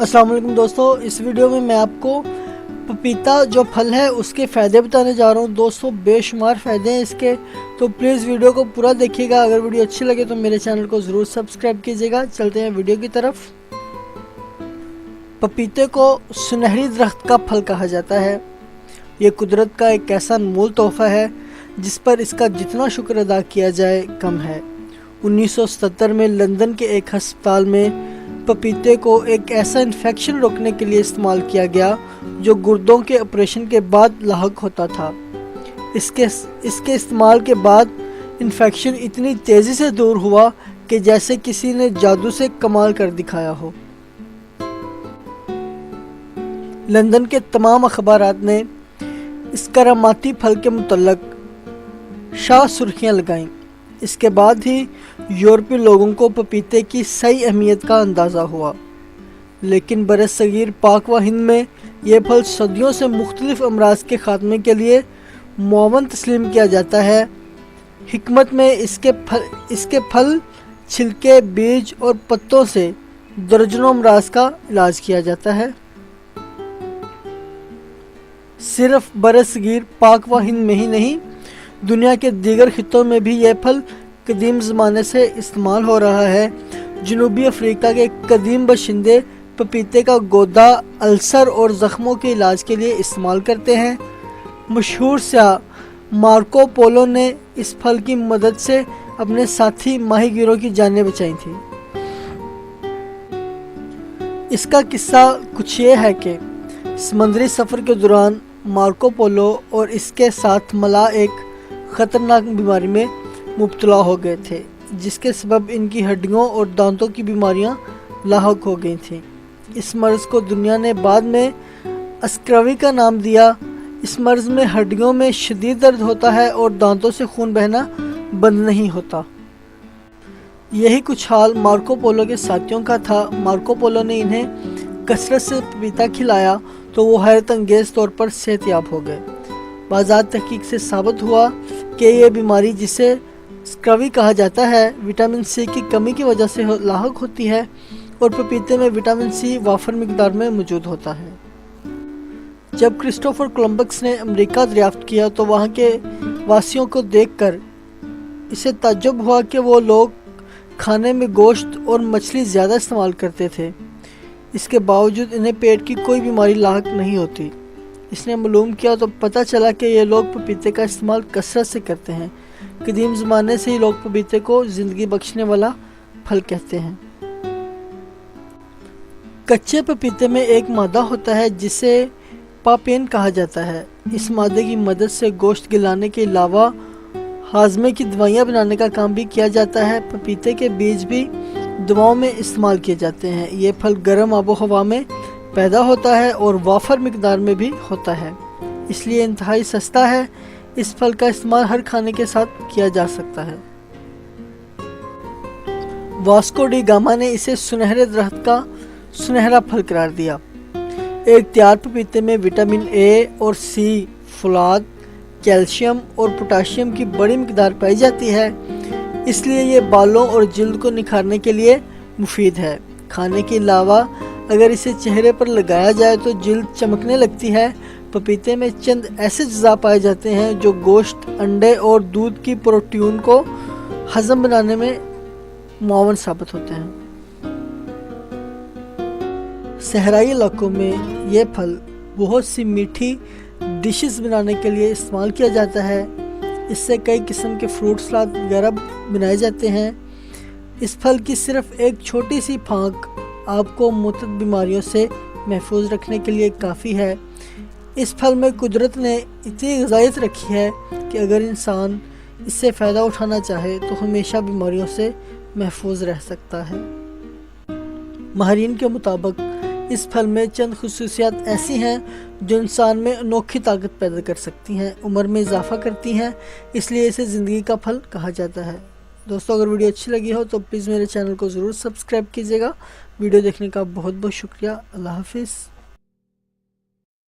अस्सलाम वालेकुम दोस्तों, इस वीडियो में मैं आपको पपीता जो फल है उसके फ़ायदे बताने जा रहा हूँ। दोस्तों बेशुमार फ़ायदे हैं इसके, तो प्लीज़ वीडियो को पूरा देखिएगा। अगर वीडियो अच्छी लगे तो मेरे चैनल को ज़रूर सब्सक्राइब कीजिएगा। चलते हैं वीडियो की तरफ। पपीते को सुनहरी दरख्त का फल कहा जाता है। ये कुदरत का एक ऐसा अनमोल तोहफ़ा है जिस पर इसका जितना शुक्र अदा किया जाए कम है। 1977 में लंदन के एक अस्पताल में पपीते को एक ऐसा इन्फेक्शन रोकने के लिए इस्तेमाल किया गया जो गुर्दों के ऑपरेशन के बाद लाहक होता था। इसके इस्तेमाल के बाद इन्फेक्शन इतनी तेज़ी से दूर हुआ कि जैसे किसी ने जादू से कमाल कर दिखाया हो। लंदन के तमाम अखबारात ने इस करामाती फल के मुतल्लक शाह सुर्खियाँ लगाईं। इसके बाद ही यूरोपीय लोगों को पपीते की सही अहमियत का अंदाज़ा हुआ। लेकिन बरसगीर पाक व हिंद में ये फल सदियों से मुख्तलिफ अमराज के ख़ात्मे के लिए मुअव्वन तस्लीम किया जाता है। हिकमत में इसके फल, छिलके, बीज और पत्तों से दर्जनों अमराज का इलाज किया जाता है। सिर्फ बरसगीर पाक व हिंद में ही नहीं, दुनिया के दीगर खित्तों में भी यह फल कदीम ज़माने से इस्तेमाल हो रहा है। जनूबी अफ्रीका के कदीम बशिंदे पपीते का गोदा, अल्सर और ज़ख्मों के इलाज के लिए इस्तेमाल करते हैं। मशहूर स्याह मार्को पोलो ने इस फल की मदद से अपने साथी माहीगीरों की जानें बचाई थी। इसका किस्सा कुछ ये है कि समुद्री सफ़र के दौरान मार्को पोलो और इसके साथ मला एक ख़तरनाक बीमारी में मुब्तला हो गए थे, जिसके सबब इनकी हड्डियों और दांतों की बीमारियां लाहक हो गई थीं। इस मर्ज़ को दुनिया ने बाद में अस्क्रवी का नाम दिया। इस मर्ज़ में हड्डियों में शदीद दर्द होता है और दांतों से खून बहना बंद नहीं होता। यही कुछ हाल मार्को पोलो के साथियों का था। मार्को पोलो ने इन्हें कसरत से पपीता खिलाया तो वो हैरत अंगेज़ तौर पर सेहतयाब हो गए। बाज़ात तहकीक से साबित हुआ कि ये बीमारी, जिसे स्क्रवी कहा जाता है, विटामिन सी की कमी की वजह से लाहक होती है और पपीते में विटामिन सी वाफर मिकदार में मौजूद होता है। जब क्रिस्टोफर कोलंबस ने अमेरिका दरियाफ्त किया तो वहाँ के वासियों को देखकर इसे ताज्जुब हुआ कि वो लोग खाने में गोश्त और मछली ज़्यादा इस्तेमाल करते थे। इसके बावजूद इन्हें पेट की कोई बीमारी लाहक नहीं होती। इसने मालूम किया तो पता चला कि ये लोग पपीते का इस्तेमाल कसरत से करते हैं। कदीम ज़माने से ही लोग पपीते को ज़िंदगी बख्शने वाला फल कहते हैं। कच्चे पपीते में एक मादा होता है जिसे पापेन कहा जाता है। इस मादे की मदद से गोश्त गिलाने के अलावा हाजमे की दवाइयाँ बनाने का काम भी किया जाता है। पपीते के बीज भी दवाओं में इस्तेमाल किए जाते हैं। ये फल गर्म आबो हवा में पैदा होता है और वाफर मिकदार में भी होता है, इसलिए इंतहाई सस्ता है। इस फल का इस्तेमाल हर खाने के साथ किया जा सकता है। वास्को डी गामा ने इसे सुनहरे दरख्त का सुनहरा फल करार दिया। एक तैयार पपीते में विटामिन ए और सी, फुलाद, कैल्शियम और पोटाशियम की बड़ी मिकदार पाई जाती है, इसलिए ये बालों और जिल्द को निखारने के लिए मुफीद है। खाने के अलावा अगर इसे चेहरे पर लगाया जाए तो जिल्द चमकने लगती है। पपीते में चंद ऐसे अज़्ज़ा पाए जाते हैं जो गोश्त, अंडे और दूध की प्रोटीन को हज़म बनाने में मुअव्वन साबित होते हैं। सहराई इलाकों में ये फल बहुत सी मीठी डिशेस बनाने के लिए इस्तेमाल किया जाता है। इससे कई किस्म के फ्रूट सलाद वगैरह बनाए जाते हैं। इस फल की सिर्फ एक छोटी सी फांक आपको मुतअद्दिद बीमारियों से महफूज रखने के लिए काफ़ी है। इस फल में कुदरत ने इतनी ग़िज़ायत रखी है कि अगर इंसान इससे फ़ायदा उठाना चाहे तो हमेशा बीमारियों से महफूज रह सकता है। माहिरीन के मुताबिक इस फल में चंद खुसूसियात ऐसी हैं जो इंसान में अनोखी ताकत पैदा कर सकती हैं, उम्र में इजाफ़ा करती हैं, इसलिए इसे ज़िंदगी का फल कहा जाता है। दोस्तों अगर वीडियो अच्छी लगी हो तो प्लीज़ मेरे चैनल को ज़रूर सब्सक्राइब कीजिएगा। वीडियो देखने का बहुत बहुत शुक्रिया। अल्लाह हाफिज़।